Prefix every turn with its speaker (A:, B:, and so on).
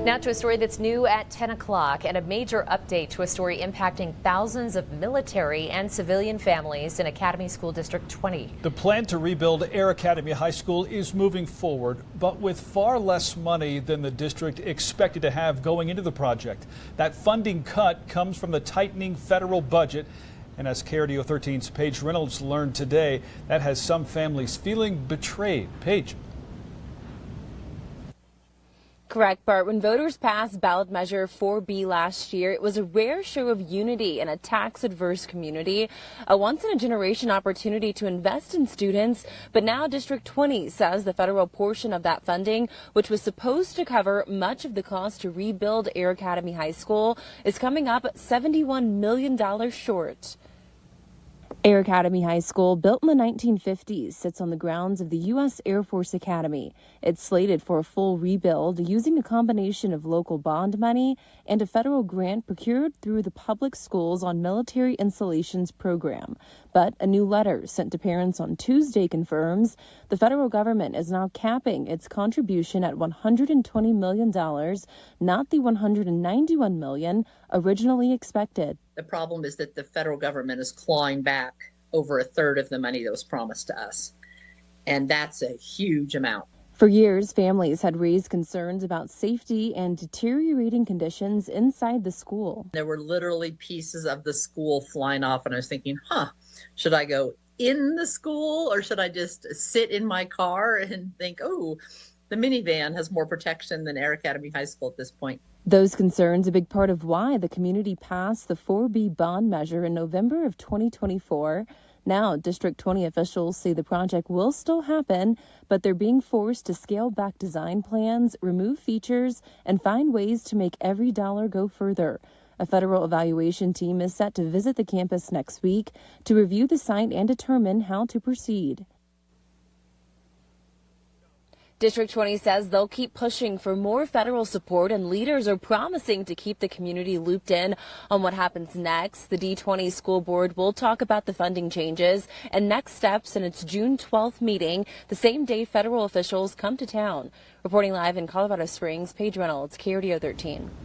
A: Now to a story that's new at 10 o'clock and a major update to a story impacting thousands of military and civilian families in Academy School District 20.
B: The plan to rebuild Air Academy High School is moving forward, but with far less money than the district expected to have going into the project. That funding cut comes from the tightening federal budget. And as KRDO 13's Paige Reynolds learned today, that has some families feeling betrayed. Paige.
C: Correct, Bart. When voters passed ballot measure 4B last year, it was a rare show of unity in a tax-adverse community, a once-in-a-generation opportunity to invest in students. But now District 20 says the federal portion of that funding, which was supposed to cover much of the cost to rebuild Air Academy High School, is coming up $71 million short. Air Academy High School, built in the 1950s, sits on the grounds of the U.S. Air Force Academy. It's slated for a full rebuild using a combination of local bond money and a federal grant procured through the Public Schools on Military Installations program. But a new letter sent to parents on Tuesday confirms the federal government is now capping its contribution at $120 million, not the $191 million originally expected.
D: The problem is that the federal government is clawing back over a third of the money that was promised to us. And that's a huge amount.
C: For years, families had raised concerns about safety and deteriorating conditions inside the school.
D: There were literally pieces of the school flying off, and I was thinking, should I go in the school or should I just sit in my car and think, oh, the minivan has more protection than Air Academy High School at this point.
C: Those concerns a big part of why the community passed the 4B bond measure in November of 2024. Now, District 20 officials say the project will still happen, but they're being forced to scale back design plans, remove features, and find ways to make every dollar go further. A federal evaluation team is set to visit the campus next week to review the site and determine how to proceed. District 20 says they'll keep pushing for more federal support, and leaders are promising to keep the community looped in on what happens next. The D20 school board will talk about the funding changes and next steps in its June 12th meeting, the same day federal officials come to town. Reporting live in Colorado Springs, Paige Reynolds, KRDO 13.